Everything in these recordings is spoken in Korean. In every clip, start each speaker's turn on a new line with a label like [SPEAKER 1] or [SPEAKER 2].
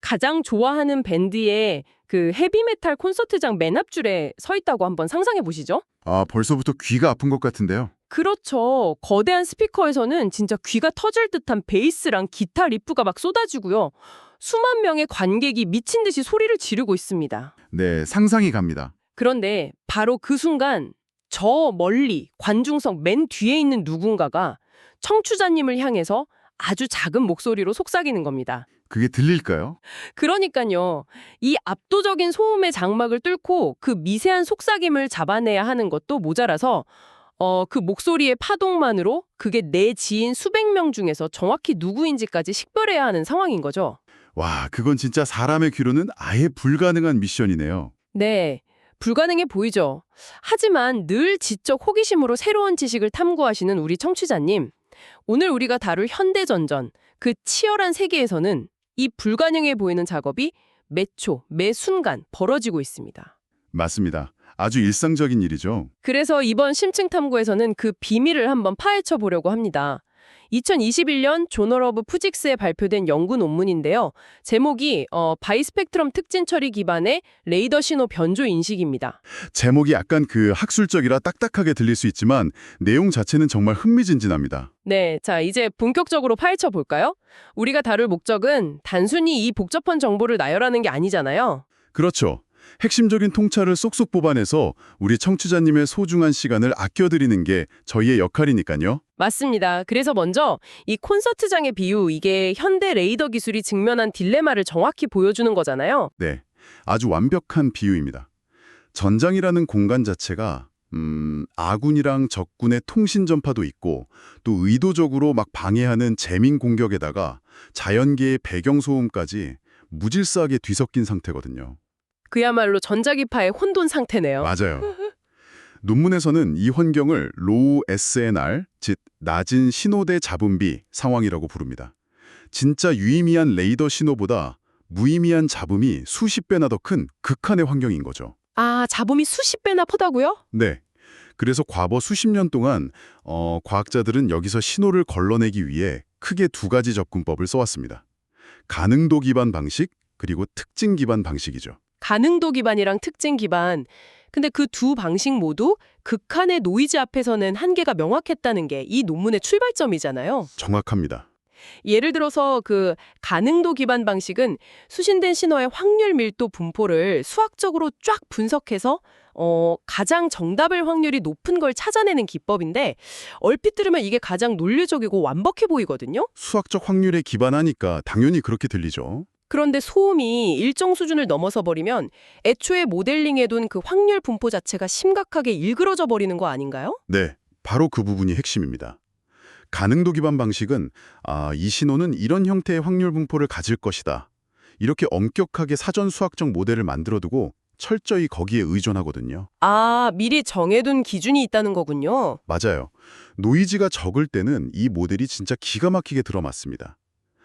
[SPEAKER 1] 가장 좋아하는 밴드의 그 헤비메탈 콘서트장 맨 앞줄에 서 있다고 한번 상상해 보시죠.
[SPEAKER 2] 아, 벌써부터 귀가 아픈 것 같은데요.
[SPEAKER 1] 그렇죠. 거대한 스피커에서는 진짜 귀가 터질 듯한 베이스랑 기타 리프가 막 쏟아지고요. 수만 명의 관객이 미친 듯이 소리를 지르고 있습니다.
[SPEAKER 2] 네, 상상이 갑니다.
[SPEAKER 1] 그런데 바로 그 순간 저 멀리 관중석 맨 뒤에 있는 누군가가 청취자님을 향해서 아주 작은 목소리로 속삭이는 겁니다.
[SPEAKER 2] 그게 들릴까요?
[SPEAKER 1] 그러니까요. 이 압도적인 소음의 장막을 뚫고 그 미세한 속삭임을 잡아내야 하는 것도 모자라서 그 목소리의 파동만으로 그게 내 지인 수백 명 중에서 정확히 누구인지까지 식별해야 하는 상황인 거죠.
[SPEAKER 2] 와, 그건 진짜 사람의 귀로는 아예 불가능한 미션이네요.
[SPEAKER 1] 네, 불가능해 보이죠. 하지만 늘 지적 호기심으로 새로운 지식을 탐구하시는 우리 청취자님, 오늘 우리가 다룰 현대전전, 그 치열한 세계에서는 이 불가능해 보이는 작업이 매 초, 매 순간 벌어지고 있습니다.
[SPEAKER 2] 맞습니다. 아주 일상적인 일이죠.
[SPEAKER 1] 그래서 이번 심층 탐구에서는 그 비밀을 한번 파헤쳐 보려고 합니다. 2021년 조널 오브 피직스에 발표된 연구 논문인데요. 제목이 바이스펙트럼 특징 처리 기반의 레이더 신호 변조 인식입니다.
[SPEAKER 2] 제목이 약간 그 학술적이라 딱딱하게 들릴 수 있지만 내용 자체는 정말 흥미진진합니다.
[SPEAKER 1] 네, 자 이제 본격적으로 파헤쳐 볼까요? 우리가 다룰 목적은 단순히 이 복잡한 정보를 나열하는 게 아니잖아요.
[SPEAKER 2] 그렇죠. 핵심적인 통찰을 쏙쏙 뽑아내서 우리 청취자님의 소중한 시간을 아껴드리는 게 저희의 역할이니까요.
[SPEAKER 1] 맞습니다. 그래서 먼저 이 콘서트장의 비유, 이게 현대 레이더 기술이 직면한 딜레마를 정확히 보여주는 거잖아요.
[SPEAKER 2] 네, 아주 완벽한 비유입니다. 전장이라는 공간 자체가 아군이랑 적군의 통신 전파도 있고 또 의도적으로 막 방해하는 재민 공격에다가 자연계의 배경소음까지 무질서하게 뒤섞인 상태거든요.
[SPEAKER 1] 그야말로 전자기파의 혼돈 상태네요.
[SPEAKER 2] 맞아요. 논문에서는 이 환경을 로우 SNR, 즉 낮은 신호대 잡음비 상황이라고 부릅니다. 진짜 유의미한 레이더 신호보다 무의미한 잡음이 수십 배나 더 큰 극한의 환경인 거죠.
[SPEAKER 1] 아, 잡음이 수십 배나 크다고요?
[SPEAKER 2] 네. 그래서 과거 수십 년 동안 과학자들은 여기서 신호를 걸러내기 위해 크게 두 가지 접근법을 써왔습니다. 가능도 기반 방식, 그리고 특징 기반 방식이죠.
[SPEAKER 1] 가능도 기반이랑 특징 기반. 근데 그 두 방식 모두 극한의 노이즈 앞에서는 한계가 명확했다는 게 이 논문의 출발점이잖아요.
[SPEAKER 2] 정확합니다.
[SPEAKER 1] 예를 들어서 그 가능도 기반 방식은 수신된 신호의 확률 밀도 분포를 수학적으로 쫙 분석해서 가장 정답일 확률이 높은 걸 찾아내는 기법인데 얼핏 들으면 이게 가장 논리적이고 완벽해 보이거든요.
[SPEAKER 2] 수학적 확률에 기반하니까 당연히 그렇게 들리죠.
[SPEAKER 1] 그런데 소음이 일정 수준을 넘어서 버리면 애초에 모델링해둔 그 확률 분포 자체가 심각하게 일그러져 버리는 거 아닌가요?
[SPEAKER 2] 네, 바로 그 부분이 핵심입니다. 가능도 기반 방식은 이 신호는 이런 형태의 확률 분포를 가질 것이다. 이렇게 엄격하게 사전 수학적 모델을 만들어두고 철저히 거기에 의존하거든요.
[SPEAKER 1] 아, 미리 정해둔 기준이 있다는 거군요.
[SPEAKER 2] 맞아요. 노이즈가 적을 때는 이 모델이 진짜 기가 막히게 들어맞습니다.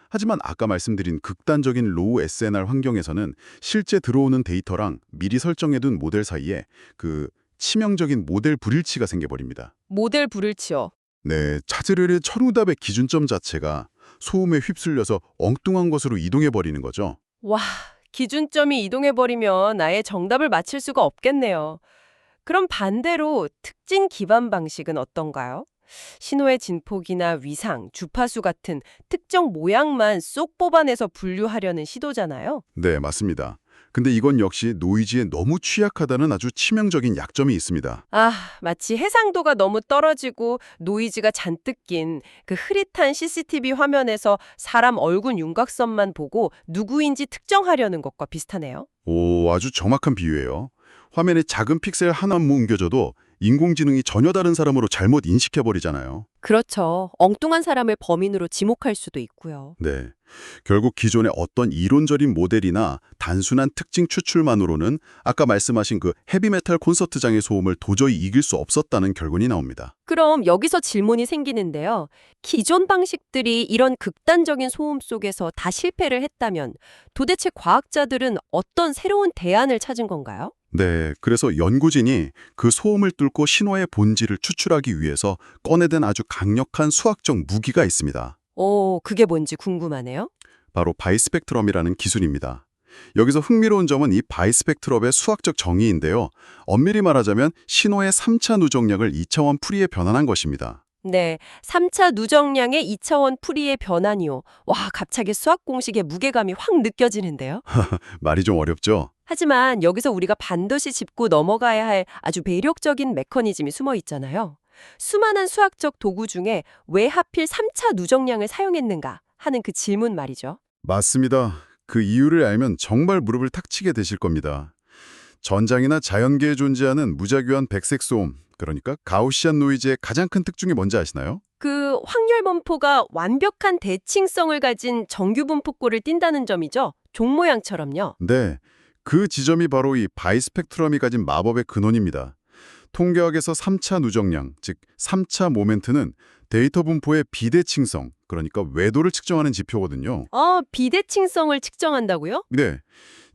[SPEAKER 2] 하지만 아까 말씀드린 극단적인 로우 SNR 환경에서는 실제 들어오는 데이터랑 미리 설정해둔 모델 사이에 그 치명적인 모델 불일치가 생겨버립니다.
[SPEAKER 1] 모델 불일치요.
[SPEAKER 2] 네, 찾으려는 철우답의 기준점 자체가 소음에 휩쓸려서 엉뚱한 것으로 이동해버리는 거죠.
[SPEAKER 1] 와, 기준점이 이동해버리면 아예 정답을 맞힐 수가 없겠네요. 그럼 반대로 특징 기반 방식은 어떤가요? 신호의 진폭이나 위상, 주파수 같은 특정 모양만 쏙 뽑아내서 분류하려는 시도잖아요.
[SPEAKER 2] 네, 맞습니다. 근데 이건 역시 노이즈에 너무 취약하다는 아주 치명적인 약점이 있습니다.
[SPEAKER 1] 아, 마치 해상도가 너무 떨어지고 노이즈가 잔뜩 낀 그 흐릿한 CCTV 화면에서 사람 얼굴 윤곽선만 보고 누구인지 특정하려는 것과 비슷하네요.
[SPEAKER 2] 오, 아주 정확한 비유예요. 화면에 작은 픽셀 하나만 옮겨줘도 인공지능이 전혀 다른 사람으로 잘못 인식해버리잖아요.
[SPEAKER 1] 그렇죠. 엉뚱한 사람을 범인으로 지목할 수도 있고요.
[SPEAKER 2] 네. 결국 기존의 어떤 이론적인 모델이나 단순한 특징 추출만으로는 아까 말씀하신 그 헤비메탈 콘서트장의 소음을 도저히 이길 수 없었다는 결론이 나옵니다.
[SPEAKER 1] 그럼 여기서 질문이 생기는데요. 기존 방식들이 이런 극단적인 소음 속에서 다 실패를 했다면 도대체 과학자들은 어떤 새로운 대안을 찾은 건가요?
[SPEAKER 2] 네, 그래서 연구진이 그 소음을 뚫고 신호의 본질을 추출하기 위해서 꺼내든 아주 강력한 수학적 무기가 있습니다.
[SPEAKER 1] 그게 뭔지 궁금하네요.
[SPEAKER 2] 바로 바이스펙트럼이라는 기술입니다. 여기서 흥미로운 점은 이 바이스펙트럼의 수학적 정의인데요. 엄밀히 말하자면 신호의 3차 누적량을 2차원 풀이에 변환한 것입니다.
[SPEAKER 1] 네, 3차 누적량의 2차원 풀이의 변환이요. 와, 갑자기 수학 공식의 무게감이 확 느껴지는데요.
[SPEAKER 2] 말이 좀 어렵죠?
[SPEAKER 1] 하지만 여기서 우리가 반드시 짚고 넘어가야 할 아주 매력적인 메커니즘이 숨어 있잖아요. 수많은 수학적 도구 중에 왜 하필 3차 누적량을 사용했는가 하는 그 질문 말이죠.
[SPEAKER 2] 맞습니다. 그 이유를 알면 정말 무릎을 탁 치게 되실 겁니다. 전장이나 자연계에 존재하는 무작위한 백색 소음, 그러니까 가우시안 노이즈의 가장 큰 특징이 뭔지 아시나요?
[SPEAKER 1] 그 확률 분포가 완벽한 대칭성을 가진 정규 분포꼴을 띈다는 점이죠. 종 모양처럼요.
[SPEAKER 2] 네, 그 지점이 바로 이 바이스펙트럼이 가진 마법의 근원입니다. 통계학에서 3차 누적량, 즉 3차 모멘트는 데이터 분포의 비대칭성, 그러니까 외도를 측정하는 지표거든요.
[SPEAKER 1] 비대칭성을 측정한다고요?
[SPEAKER 2] 네,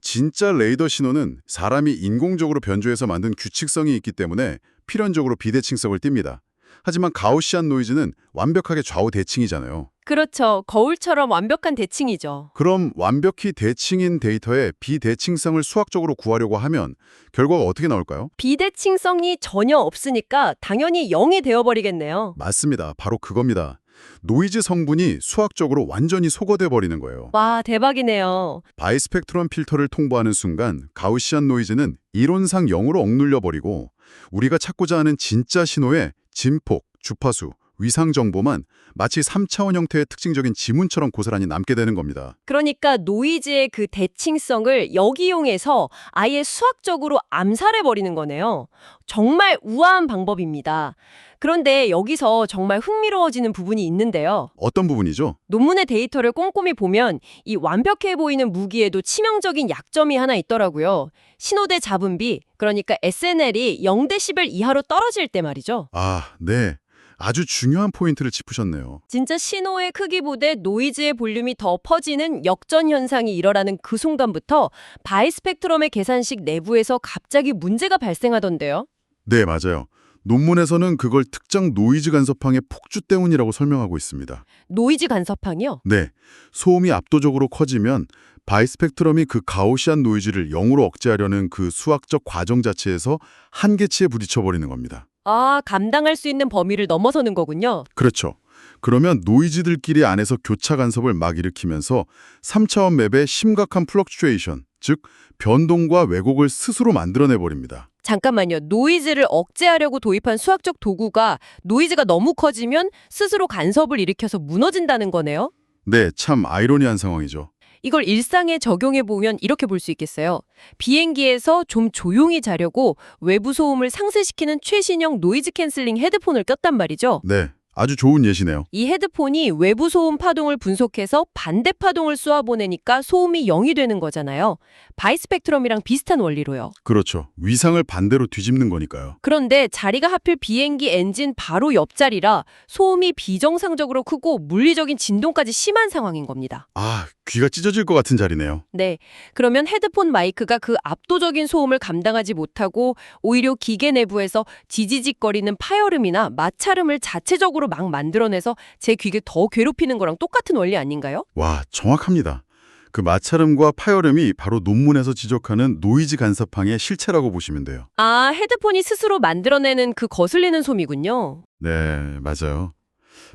[SPEAKER 2] 진짜 레이더 신호는 사람이 인공적으로 변조해서 만든 규칙성이 있기 때문에 필연적으로 비대칭성을 띱니다. 하지만 가우시안 노이즈는 완벽하게 좌우 대칭이잖아요.
[SPEAKER 1] 그렇죠. 거울처럼 완벽한 대칭이죠.
[SPEAKER 2] 그럼 완벽히 대칭인 데이터의 비대칭성을 수학적으로 구하려고 하면 결과가 어떻게 나올까요?
[SPEAKER 1] 비대칭성이 전혀 없으니까 당연히 0이 되어버리겠네요.
[SPEAKER 2] 맞습니다. 바로 그겁니다. 노이즈 성분이 수학적으로 완전히 소거돼 버리는 거예요.
[SPEAKER 1] 와, 대박이네요.
[SPEAKER 2] 바이스펙트럼 필터를 통보하는 순간 가우시안 노이즈는 이론상 0으로 억눌려 버리고 우리가 찾고자 하는 진짜 신호의 진폭, 주파수, 위상 정보만 마치 3차원 형태의 특징적인 지문처럼 고스란히 남게 되는 겁니다.
[SPEAKER 1] 그러니까 노이즈의 그 대칭성을 역이용해서 아예 수학적으로 암살해버리는 거네요. 정말 우아한 방법입니다. 그런데 여기서 정말 흥미로워지는 부분이 있는데요.
[SPEAKER 2] 어떤 부분이죠?
[SPEAKER 1] 논문의 데이터를 꼼꼼히 보면 이 완벽해 보이는 무기에도 치명적인 약점이 하나 있더라고요. 신호대 잡음비, 그러니까 SNL이 0데시벨 이하로 떨어질 때 말이죠.
[SPEAKER 2] 아, 네. 아주 중요한 포인트를 짚으셨네요.
[SPEAKER 1] 진짜 신호의 크기보다 노이즈의 볼륨이 더 퍼지는 역전 현상이 일어나는 그 순간부터 바이스펙트럼의 계산식 내부에서 갑자기 문제가 발생하던데요.
[SPEAKER 2] 네, 맞아요. 논문에서는 그걸 특정 노이즈 간섭항의 폭주 때문이라고 설명하고 있습니다.
[SPEAKER 1] 노이즈 간섭항이요?
[SPEAKER 2] 네, 소음이 압도적으로 커지면 바이스펙트럼이 그 가우시안 노이즈를 0으로 억제하려는 그 수학적 과정 자체에서 한계치에 부딪혀버리는 겁니다.
[SPEAKER 1] 감당할 수 있는 범위를 넘어서는 거군요.
[SPEAKER 2] 그렇죠. 그러면 노이즈들끼리 안에서 교차 간섭을 막 일으키면서 3차원 맵의 심각한 플럭추에이션, 즉 변동과 왜곡을 스스로 만들어내버립니다.
[SPEAKER 1] 잠깐만요. 노이즈를 억제하려고 도입한 수학적 도구가 노이즈가 너무 커지면 스스로 간섭을 일으켜서 무너진다는 거네요.
[SPEAKER 2] 네, 참 아이러니한 상황이죠.
[SPEAKER 1] 이걸 일상에 적용해 보면 이렇게 볼 수 있겠어요. 비행기에서 좀 조용히 자려고 외부 소음을 상쇄시키는 최신형 노이즈 캔슬링 헤드폰을 꼈단 말이죠.
[SPEAKER 2] 네, 아주 좋은 예시네요.
[SPEAKER 1] 이 헤드폰이 외부 소음 파동을 분석해서 반대 파동을 쏘아보내니까 소음이 0이 되는 거잖아요. 바이스펙트럼이랑 비슷한 원리로요.
[SPEAKER 2] 그렇죠. 위상을 반대로 뒤집는 거니까요.
[SPEAKER 1] 그런데 자리가 하필 비행기 엔진 바로 옆자리라 소음이 비정상적으로 크고 물리적인 진동까지 심한 상황인 겁니다.
[SPEAKER 2] 아, 귀가 찢어질 것 같은 자리네요.
[SPEAKER 1] 네, 그러면 헤드폰 마이크가 그 압도적인 소음을 감당하지 못하고 오히려 기계 내부에서 지지직거리는 파열음이나 마찰음을 자체적으로 막 만들어내서 제 귀를 더 괴롭히는 거랑 똑같은 원리 아닌가요?
[SPEAKER 2] 와, 정확합니다. 그 마찰음과 파열음이 바로 논문에서 지적하는 노이즈 간섭항의 실체라고 보시면 돼요.
[SPEAKER 1] 헤드폰이 스스로 만들어내는 그 거슬리는 소음이군요.
[SPEAKER 2] 네, 맞아요.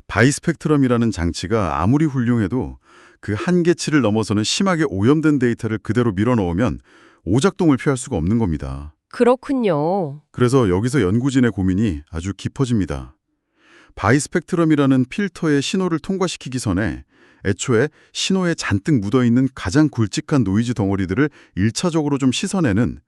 [SPEAKER 2] 바이스펙트럼이라는 장치가 아무리 훌륭해도 그 한계치를 넘어서는 심하게 오염된 데이터를 그대로 밀어넣으면 오작동을 피할 수가 없는 겁니다.
[SPEAKER 1] 그렇군요.
[SPEAKER 2] 그래서 여기서 연구진의 고민이 아주 깊어집니다. 바이스펙트럼이라는 필터의 신호를 통과시키기 전에 애초에 신호에 잔뜩 묻어있는 가장 굵직한 노이즈 덩어리들을 1차적으로 좀 씻어내는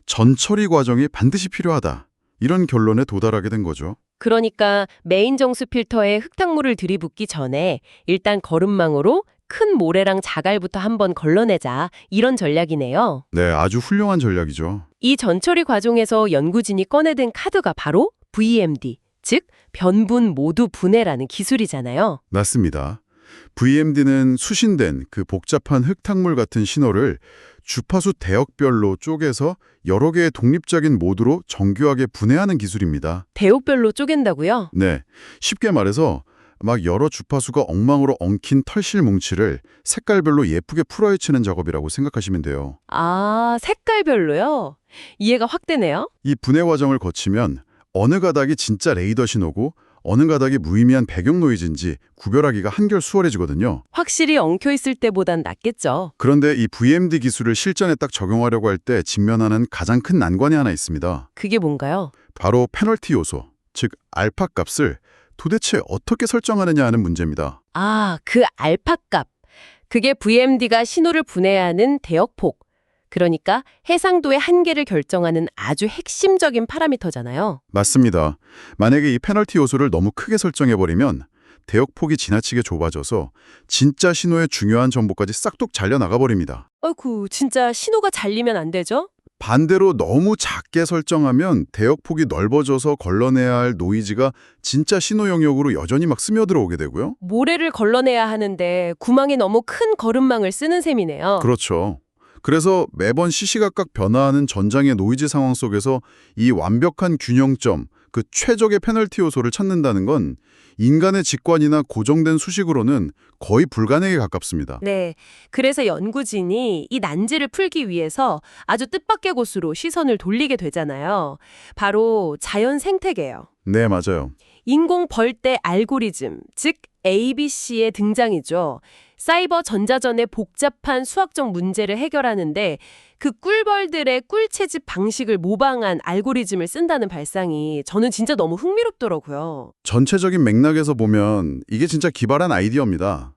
[SPEAKER 2] 전처리 과정이 반드시 필요하다. 이런 결론에 도달하게 된 거죠.
[SPEAKER 1] 그러니까 메인 정수 필터에 흙탕물을 들이붓기 전에 일단 거름망으로 큰 모래랑 자갈부터 한번 걸러내자 이런 전략이네요.
[SPEAKER 2] 네, 아주 훌륭한 전략이죠.
[SPEAKER 1] 이 전처리 과정에서 연구진이 꺼내든 카드가 바로 VMD, 즉 변분 모두 분해라는 기술이잖아요.
[SPEAKER 2] 맞습니다. VMD는 수신된 그 복잡한 흙탕물 같은 신호를 주파수 대역별로 쪼개서 여러 개의 독립적인 모드로 정교하게 분해하는 기술입니다.
[SPEAKER 1] 대역별로 쪼갠다고요?
[SPEAKER 2] 네, 쉽게 말해서 막 여러 주파수가 엉망으로 엉킨 털실 뭉치를 색깔별로 예쁘게 풀어헤치는 작업이라고 생각하시면 돼요.
[SPEAKER 1] 아, 색깔별로요? 이해가 확 되네요.
[SPEAKER 2] 이 분해 과정을 거치면 어느 가닥이 진짜 레이더 신호고 어느 가닥이 무의미한 배경 노이즈인지 구별하기가 한결 수월해지거든요.
[SPEAKER 1] 확실히 엉켜있을 때보단 낫겠죠.
[SPEAKER 2] 그런데 이 VMD 기술을 실전에 딱 적용하려고 할 때 직면하는 가장 큰 난관이 하나 있습니다.
[SPEAKER 1] 그게 뭔가요?
[SPEAKER 2] 바로 페널티 요소, 즉 알파 값을 도대체 어떻게 설정하느냐 하는 문제입니다.
[SPEAKER 1] 아, 그 알파 값. 그게 VMD가 신호를 분해하는 대역폭. 그러니까 해상도의 한계를 결정하는 아주 핵심적인 파라미터잖아요.
[SPEAKER 2] 맞습니다. 만약에 이 페널티 요소를 너무 크게 설정해버리면 대역폭이 지나치게 좁아져서 진짜 신호의 중요한 정보까지 싹둑 잘려나가버립니다.
[SPEAKER 1] 어이쿠, 진짜 신호가 잘리면 안 되죠?
[SPEAKER 2] 반대로 너무 작게 설정하면 대역폭이 넓어져서 걸러내야 할 노이즈가 진짜 신호 영역으로 여전히 막 스며들어오게 되고요.
[SPEAKER 1] 모래를 걸러내야 하는데 구멍이 너무 큰 거름망을 쓰는 셈이네요.
[SPEAKER 2] 그렇죠. 그래서 매번 시시각각 변화하는 전장의 노이즈 상황 속에서 이 완벽한 균형점, 그 최적의 페널티 요소를 찾는다는 건 인간의 직관이나 고정된 수식으로는 거의 불가능에 가깝습니다.
[SPEAKER 1] 네, 그래서 연구진이 이 난제를 풀기 위해서 아주 뜻밖의 곳으로 시선을 돌리게 되잖아요. 바로 자연 생태계예요.
[SPEAKER 2] 네, 맞아요.
[SPEAKER 1] 인공 벌떼 알고리즘, 즉 ABC의 등장이죠. 사이버 전자전의 복잡한 수학적 문제를 해결하는데 그 꿀벌들의 꿀채집 방식을 모방한 알고리즘을 쓴다는 발상이 저는 진짜 너무 흥미롭더라고요.
[SPEAKER 2] 전체적인 맥락에서 보면 이게 진짜 기발한 아이디어입니다.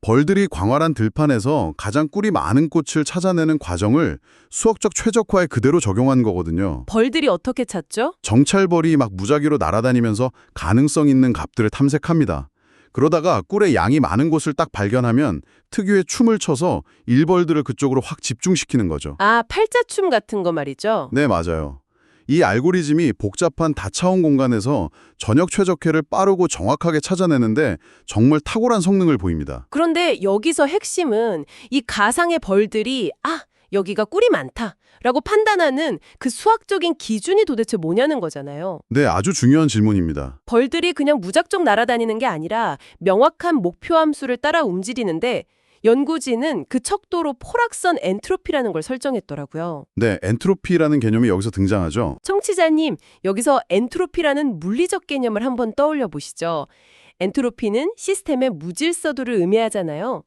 [SPEAKER 2] 벌들이 광활한 들판에서 가장 꿀이 많은 꽃을 찾아내는 과정을 수학적 최적화에 그대로 적용한 거거든요.
[SPEAKER 1] 벌들이 어떻게 찾죠?
[SPEAKER 2] 정찰벌이 막 무작위로 날아다니면서 가능성 있는 값들을 탐색합니다. 그러다가 꿀의 양이 많은 곳을 딱 발견하면 특유의 춤을 춰서 일벌들을 그쪽으로 확 집중시키는 거죠.
[SPEAKER 1] 아, 팔자춤 같은 거 말이죠.
[SPEAKER 2] 네, 맞아요. 이 알고리즘이 복잡한 다차원 공간에서 전역 최적화를 빠르고 정확하게 찾아내는데 정말 탁월한 성능을 보입니다.
[SPEAKER 1] 그런데 여기서 핵심은 이 가상의 벌들이 여기가 꿀이 많다 라고 판단하는 그 수학적인 기준이 도대체 뭐냐는 거잖아요.
[SPEAKER 2] 네, 아주 중요한 질문입니다.
[SPEAKER 1] 벌들이 그냥 무작정 날아다니는 게 아니라 명확한 목표 함수를 따라 움직이는데 연구진은 그 척도로 포락선 엔트로피라는 걸 설정했더라고요.
[SPEAKER 2] 네, 엔트로피라는 개념이 여기서 등장하죠.
[SPEAKER 1] 청취자님, 여기서 엔트로피라는 물리적 개념을 한번 떠올려 보시죠. 엔트로피는 시스템의 무질서도를 의미하잖아요.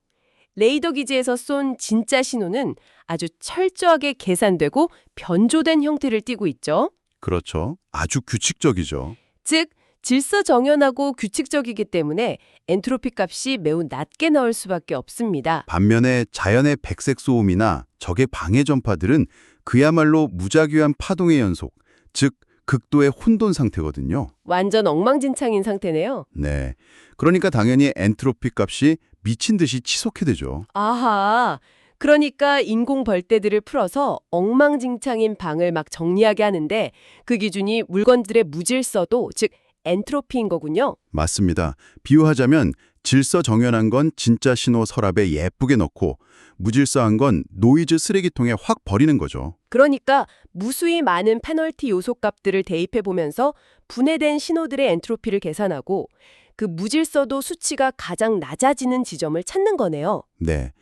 [SPEAKER 1] 레이더 기지에서 쏜 진짜 신호는 아주 철저하게 계산되고 변조된 형태를 띠고 있죠.
[SPEAKER 2] 그렇죠. 아주 규칙적이죠.
[SPEAKER 1] 즉, 질서정연하고 규칙적이기 때문에 엔트로피 값이 매우 낮게 나올 수밖에 없습니다.
[SPEAKER 2] 반면에 자연의 백색 소음이나 적의 방해 전파들은 그야말로 무작위한 파동의 연속, 즉 극도의 혼돈 상태거든요.
[SPEAKER 1] 완전 엉망진창인 상태네요.
[SPEAKER 2] 네. 그러니까 당연히 엔트로피 값이 미친 듯이 치솟게 되죠.
[SPEAKER 1] 아하, 그러니까 인공 벌떼들을 풀어서 엉망진창인 방을 막 정리하게 하는데 그 기준이 물건들의 무질서도, 즉 엔트로피인 거군요.
[SPEAKER 2] 맞습니다. 비유하자면 질서 정연한 건 진짜 신호 서랍에 예쁘게 넣고 무질서한 건 노이즈 쓰레기통에 확 버리는 거죠.
[SPEAKER 1] 그러니까 무수히 많은 페널티 요소 값들을 대입해 보면서 분해된 신호들의 엔트로피를 계산하고 그 무질서도 수치가 가장 낮아지는 지점을 찾는 거네요.
[SPEAKER 2] 네.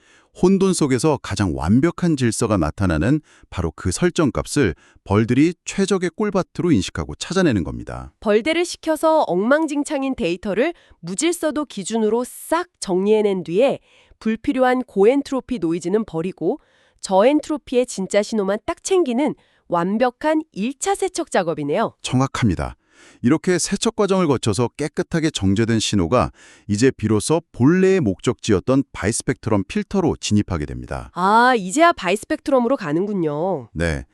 [SPEAKER 2] 혼돈 속에서 가장 완벽한 질서가 나타나는 바로 그 설정값을 벌들이 최적의 꿀밭으로 인식하고 찾아내는 겁니다.
[SPEAKER 1] 벌떼를 시켜서 엉망진창인 데이터를 무질서도 기준으로 싹 정리해낸 뒤에 불필요한 고엔트로피 노이즈는 버리고 저엔트로피의 진짜 신호만 딱 챙기는 완벽한 1차 세척 작업이네요.
[SPEAKER 2] 정확합니다. 이렇게 세척 과정을 거쳐서 깨끗하게 정제된 신호가 이제 비로소 본래의 목적지였던 바이스펙트럼 필터로 진입하게 됩니다.
[SPEAKER 1] 아, 이제야 바이스펙트럼으로 가는군요.
[SPEAKER 2] 네.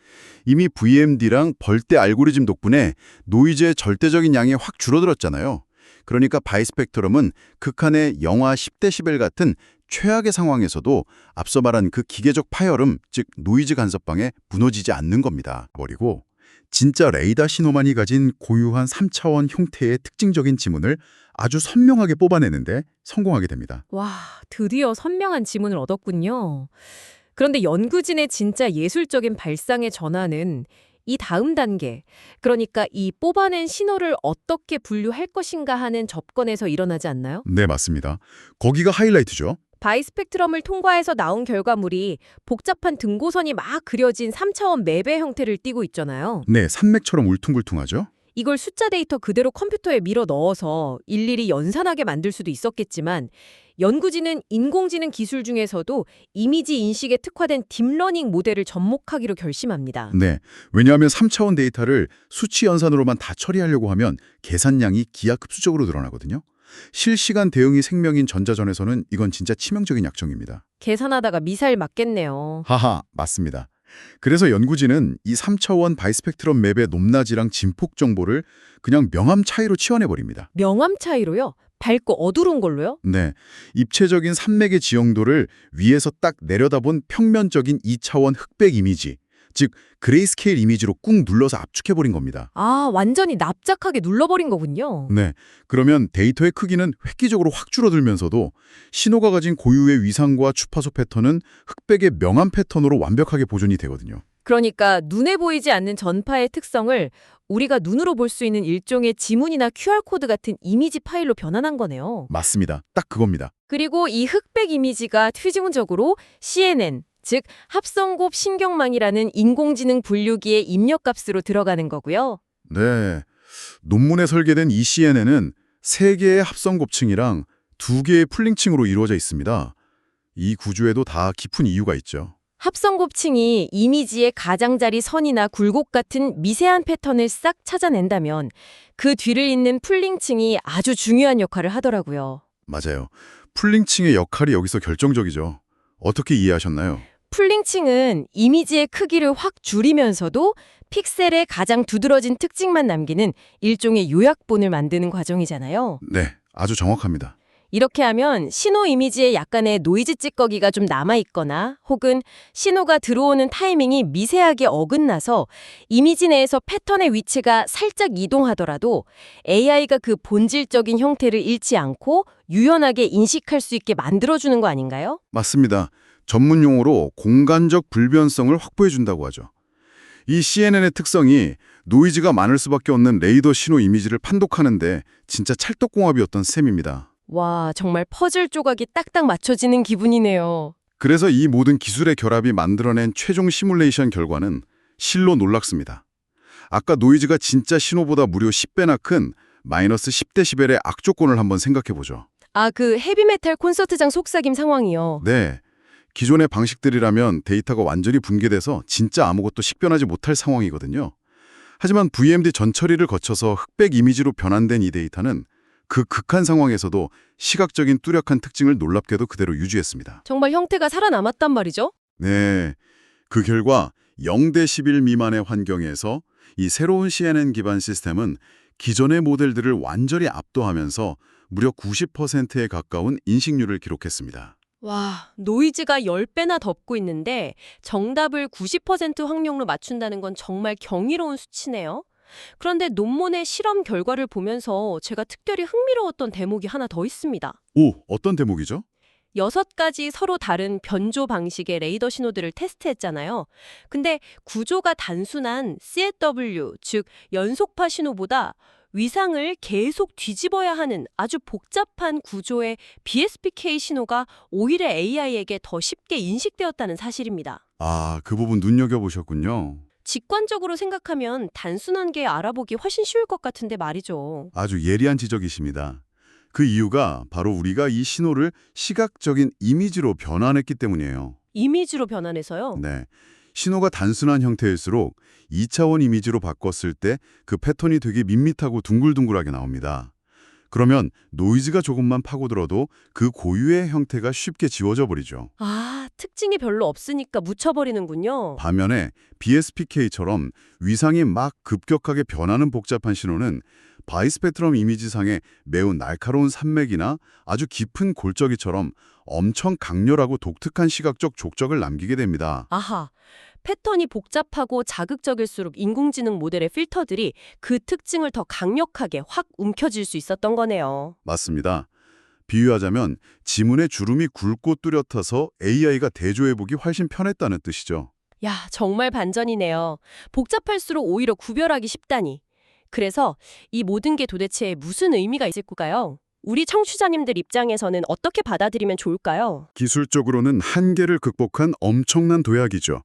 [SPEAKER 2] 이미 VMD랑 벌떼 알고리즘 덕분에 노이즈의 절대적인 양이 확 줄어들었잖아요. 그러니까 바이스펙트럼은 극한의 영하 10데시벨 같은 최악의 상황에서도 앞서 말한 그 기계적 파열음, 즉 노이즈 간섭방에 무너지지 않는 겁니다. 버리고 진짜 레이더 신호만이 가진 고유한 3차원 형태의 특징적인 지문을 아주 선명하게 뽑아내는데 성공하게 됩니다.
[SPEAKER 3] 와, 드디어 선명한 지문을 얻었군요. 그런데 연구진의 진짜 예술적인 발상의 전환은 이 다음 단계, 그러니까 이 뽑아낸 신호를 어떻게 분류할 것인가 하는 접근에서 일어나지 않나요?
[SPEAKER 2] 네, 맞습니다. 거기가 하이라이트죠.
[SPEAKER 3] 바이스펙트럼을 통과해서 나온 결과물이 복잡한 등고선이 막 그려진 3차원 맵의 형태를 띠고 있잖아요.
[SPEAKER 2] 네, 산맥처럼 울퉁불퉁하죠.
[SPEAKER 3] 이걸 숫자 데이터 그대로 컴퓨터에 밀어 넣어서 일일이 연산하게 만들 수도 있었겠지만 연구진은 인공지능 기술 중에서도 이미지 인식에 특화된 딥러닝 모델을 접목하기로 결심합니다.
[SPEAKER 2] 네, 왜냐하면 3차원 데이터를 수치 연산으로만 다 처리하려고 하면 계산량이 기하급수적으로 늘어나거든요. 실시간 대응이 생명인 전자전에서는 이건 진짜 치명적인 약점입니다.
[SPEAKER 3] 계산하다가 미사일 맞겠네요.
[SPEAKER 2] 하하, 맞습니다. 그래서 연구진은 이 3차원 바이스펙트럼 맵의 높낮이랑 진폭 정보를 그냥 명암 차이로 치환해버립니다.
[SPEAKER 3] 명암 차이로요? 밝고 어두운 걸로요?
[SPEAKER 2] 네, 입체적인 산맥의 지형도를 위에서 딱 내려다본 평면적인 2차원 흑백 이미지, 즉 그레이스케일 이미지로 꾹 눌러서 압축해버린 겁니다.
[SPEAKER 3] 아, 완전히 납작하게 눌러버린 거군요.
[SPEAKER 2] 네, 그러면 데이터의 크기는 획기적으로 확 줄어들면서도 신호가 가진 고유의 위상과 주파수 패턴은 흑백의 명암 패턴으로 완벽하게 보존이 되거든요.
[SPEAKER 3] 그러니까 눈에 보이지 않는 전파의 특성을 우리가 눈으로 볼 수 있는 일종의 지문이나 QR코드 같은 이미지 파일로 변환한 거네요.
[SPEAKER 2] 맞습니다. 딱 그겁니다.
[SPEAKER 3] 그리고 이 흑백 이미지가 최종적으로 CNN, 즉 합성곱 신경망이라는 인공지능 분류기의 입력값으로 들어가는 거고요.
[SPEAKER 2] 네, 논문에 설계된 이 CNN은 3개의 합성 곱층이랑 2개의 풀링층으로 이루어져 있습니다. 이 구조에도 다 깊은 이유가 있죠.
[SPEAKER 3] 합성곱층이 이미지의 가장자리 선이나 굴곡 같은 미세한 패턴을 싹 찾아낸다면 그 뒤를 잇는 풀링층이 아주 중요한 역할을 하더라고요.
[SPEAKER 2] 맞아요. 풀링층의 역할이 여기서 결정적이죠. 어떻게 이해하셨나요?
[SPEAKER 3] 풀링층은 이미지의 크기를 확 줄이면서도 픽셀의 가장 두드러진 특징만 남기는 일종의 요약본을 만드는 과정이잖아요.
[SPEAKER 2] 네, 아주 정확합니다.
[SPEAKER 3] 이렇게 하면 신호 이미지에 약간의 노이즈 찌꺼기가 좀 남아있거나 혹은 신호가 들어오는 타이밍이 미세하게 어긋나서 이미지 내에서 패턴의 위치가 살짝 이동하더라도 AI가 그 본질적인 형태를 잃지 않고 유연하게 인식할 수 있게 만들어주는 거 아닌가요?
[SPEAKER 2] 맞습니다. 전문 용어로 공간적 불변성을 확보해준다고 하죠. 이 CNN의 특성이 노이즈가 많을 수밖에 없는 레이더 신호 이미지를 판독하는데 진짜 찰떡궁합이었던 셈입니다.
[SPEAKER 3] 와, 정말 퍼즐 조각이 딱딱 맞춰지는 기분이네요.
[SPEAKER 2] 그래서 이 모든 기술의 결합이 만들어낸 최종 시뮬레이션 결과는 실로 놀랍습니다. 아까 노이즈가 진짜 신호보다 무려 10배나 큰 마이너스 10데시벨의 악조건을 한번 생각해보죠.
[SPEAKER 3] 아, 그 헤비메탈 콘서트장 속삭임 상황이요.
[SPEAKER 2] 네, 기존의 방식들이라면 데이터가 완전히 붕괴돼서 진짜 아무것도 식별하지 못할 상황이거든요. 하지만 VMD 전처리를 거쳐서 흑백 이미지로 변환된 이 데이터는 그 극한 상황에서도 시각적인 뚜렷한 특징을 놀랍게도 그대로 유지했습니다.
[SPEAKER 3] 정말 형태가 살아남았단 말이죠?
[SPEAKER 2] 네, 그 결과 0대11 미만의 환경에서 이 새로운 CNN 기반 시스템은 기존의 모델들을 완전히 압도하면서 무려 90%에 가까운 인식률을 기록했습니다.
[SPEAKER 1] 와, 노이즈가 10배나 덮고 있는데 정답을 90% 확률로 맞춘다는 건 정말 경이로운 수치네요. 그런데 논문의 실험 결과를 보면서 제가 특별히 흥미로웠던 대목이 하나 더 있습니다.
[SPEAKER 2] 오, 어떤 대목이죠?
[SPEAKER 1] 6가지 서로 다른 변조 방식의 레이더 신호들을 테스트했잖아요. 근데 구조가 단순한 CW, 즉 연속파 신호보다 위상을 계속 뒤집어야 하는 아주 복잡한 구조의 BSPK 신호가 오히려 AI에게 더 쉽게 인식되었다는 사실입니다.
[SPEAKER 2] 아, 그 부분 눈여겨보셨군요.
[SPEAKER 1] 직관적으로 생각하면 단순한 게 알아보기 훨씬 쉬울 것 같은데 말이죠.
[SPEAKER 2] 아주 예리한 지적이십니다. 그 이유가 바로 우리가 이 신호를 시각적인 이미지로 변환했기 때문이에요.
[SPEAKER 1] 이미지로 변환해서요.
[SPEAKER 2] 네, 신호가 단순한 형태일수록 2차원 이미지로 바꿨을 때 그 패턴이 되게 밋밋하고 둥글둥글하게 나옵니다. 그러면 노이즈가 조금만 파고들어도 그 고유의 형태가 쉽게 지워져 버리죠.
[SPEAKER 1] 아, 특징이 별로 없으니까 묻혀버리는군요.
[SPEAKER 2] 반면에 BSPK처럼 위상이 막 급격하게 변하는 복잡한 신호는 바이스펙트럼 이미지상에 매우 날카로운 산맥이나 아주 깊은 골짜기처럼 엄청 강렬하고 독특한 시각적 족적을 남기게 됩니다.
[SPEAKER 1] 아하, 패턴이 복잡하고 자극적일수록 인공지능 모델의 필터들이 그 특징을 더 강력하게 확 움켜쥘 수 있었던 거네요.
[SPEAKER 2] 맞습니다. 비유하자면 지문의 주름이 굵고 뚜렷해서 AI가 대조해보기 훨씬 편했다는 뜻이죠.
[SPEAKER 3] 야, 정말 반전이네요. 복잡할수록 오히려 구별하기 쉽다니. 그래서 이 모든 게 도대체 무슨 의미가 있을까요? 우리 청취자님들 입장에서는 어떻게 받아들이면 좋을까요?
[SPEAKER 2] 기술적으로는 한계를 극복한 엄청난 도약이죠.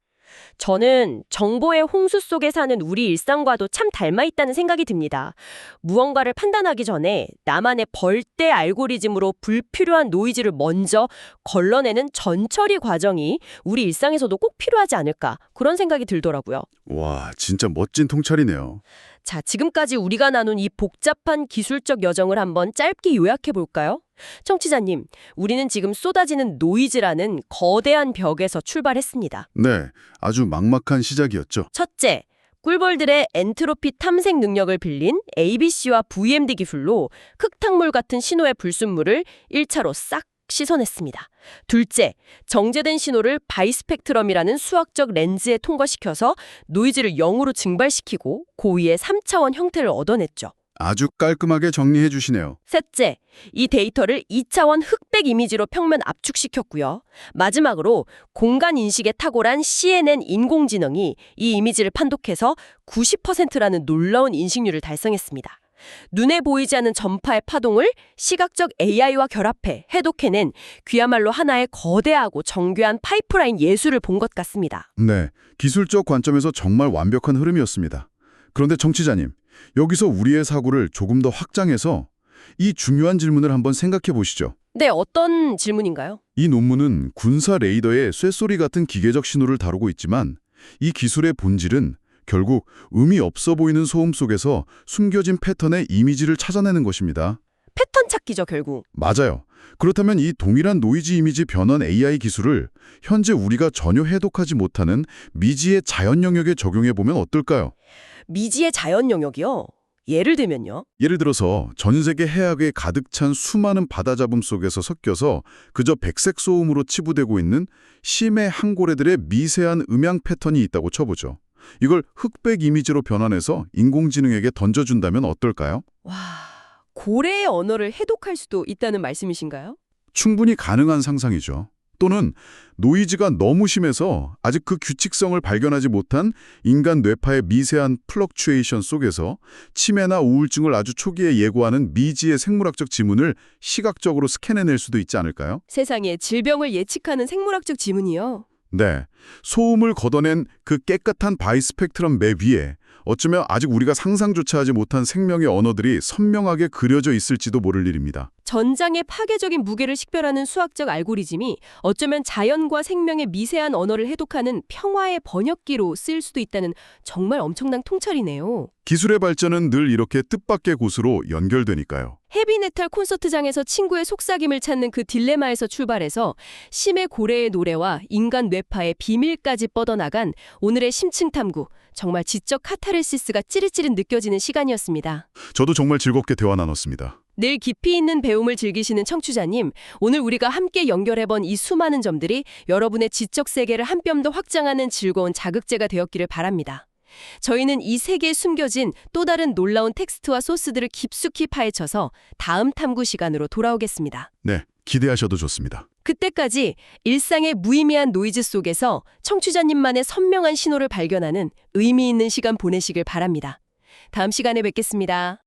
[SPEAKER 3] 저는 정보의 홍수 속에 사는 우리 일상과도 참 닮아 있다는 생각이 듭니다. 무언가를 판단하기 전에 나만의 벌떼 알고리즘으로 불필요한 노이즈를 먼저 걸러내는 전처리 과정이 우리 일상에서도 꼭 필요하지 않을까 그런 생각이 들더라고요.
[SPEAKER 2] 와, 진짜 멋진 통찰이네요.
[SPEAKER 3] 자, 지금까지 우리가 나눈 이 복잡한 기술적 여정을 한번 짧게 요약해 볼까요? 청취자님, 우리는 지금 쏟아지는 노이즈라는 거대한 벽에서 출발했습니다.
[SPEAKER 2] 네, 아주 막막한 시작이었죠.
[SPEAKER 3] 첫째, 꿀벌들의 엔트로피 탐색 능력을 빌린 ABC와 VMD 기술로 흙탕물 같은 신호의 불순물을 1차로 싹 씻어냈습니다. 둘째, 정제된 신호를 바이스펙트럼이라는 수학적 렌즈에 통과시켜서 노이즈를 0으로 증발시키고 고위의 3차원 형태를 얻어냈죠.
[SPEAKER 2] 아주 깔끔하게 정리해 주시네요.
[SPEAKER 3] 셋째, 이 데이터를 2차원 흑백 이미지로 평면 압축시켰고요. 마지막으로 공간 인식에 탁월한 CNN 인공지능이 이 이미지를 판독해서 90%라는 놀라운 인식률을 달성했습니다. 눈에 보이지 않는 전파의 파동을 시각적 AI와 결합해 해독해낸 그야말로 하나의 거대하고 정교한 파이프라인 예술을 본 것 같습니다.
[SPEAKER 2] 네, 기술적 관점에서 정말 완벽한 흐름이었습니다. 그런데 정치자님, 여기서 우리의 사고를 조금 더 확장해서 이 중요한 질문을 한번 생각해 보시죠.
[SPEAKER 3] 네, 어떤 질문인가요?
[SPEAKER 2] 이 논문은 군사 레이더의 쇠소리 같은 기계적 신호를 다루고 있지만 이 기술의 본질은 결국 의미 없어 보이는 소음 속에서 숨겨진 패턴의 이미지를 찾아내는 것입니다.
[SPEAKER 3] 패턴 찾기죠, 결국.
[SPEAKER 2] 맞아요. 그렇다면 이 동일한 노이즈 이미지 변환 AI 기술을 현재 우리가 전혀 해독하지 못하는 미지의 자연 영역에 적용해 보면 어떨까요?
[SPEAKER 3] 미지의 자연 영역이요? 예를 들면요?
[SPEAKER 2] 예를 들어서 전 세계 해악에 가득 찬 수많은 바다잡음 속에서 섞여서 그저 백색 소음으로 치부되고 있는 심해 항고래들의 미세한 음향 패턴이 있다고 쳐보죠. 이걸 흑백 이미지로 변환해서 인공지능에게 던져준다면 어떨까요?
[SPEAKER 3] 와, 고래의 언어를 해독할 수도 있다는 말씀이신가요?
[SPEAKER 2] 충분히 가능한 상상이죠. 또는 노이즈가 너무 심해서 아직 그 규칙성을 발견하지 못한 인간 뇌파의 미세한 플럭추에이션 속에서 치매나 우울증을 아주 초기에 예고하는 미지의 생물학적 지문을 시각적으로 스캔해낼 수도 있지 않을까요?
[SPEAKER 3] 세상에 질병을 예측하는 생물학적 지문이요?
[SPEAKER 2] 네, 소음을 걷어낸 그 깨끗한 바이스펙트럼 맵 위에 어쩌면 아직 우리가 상상조차 하지 못한 생명의 언어들이 선명하게 그려져 있을지도 모를 일입니다.
[SPEAKER 3] 전장의 파괴적인 무게를 식별하는 수학적 알고리즘이 어쩌면 자연과 생명의 미세한 언어를 해독하는 평화의 번역기로 쓰일 수도 있다는 정말 엄청난 통찰이네요.
[SPEAKER 2] 기술의 발전은 늘 이렇게 뜻밖의 곳으로 연결되니까요.
[SPEAKER 3] 헤비메탈 콘서트장에서 친구의 속삭임을 찾는 그 딜레마에서 출발해서 심해 고래의 노래와 인간 뇌파의 비밀까지 뻗어나간 오늘의 심층 탐구, 정말 지적 카타르시스가 찌릿찌릿 느껴지는 시간이었습니다.
[SPEAKER 2] 저도 정말 즐겁게 대화 나눴습니다.
[SPEAKER 3] 늘 깊이 있는 배움을 즐기시는 청취자님, 오늘 우리가 함께 연결해본 이 수많은 점들이 여러분의 지적 세계를 한 뼘 더 확장하는 즐거운 자극제가 되었기를 바랍니다. 저희는 이 세계에 숨겨진 또 다른 놀라운 텍스트와 소스들을 깊숙이 파헤쳐서 다음 탐구 시간으로 돌아오겠습니다.
[SPEAKER 2] 네, 기대하셔도 좋습니다.
[SPEAKER 3] 그때까지 일상의 무의미한 노이즈 속에서 청취자님만의 선명한 신호를 발견하는 의미 있는 시간 보내시길 바랍니다. 다음 시간에 뵙겠습니다.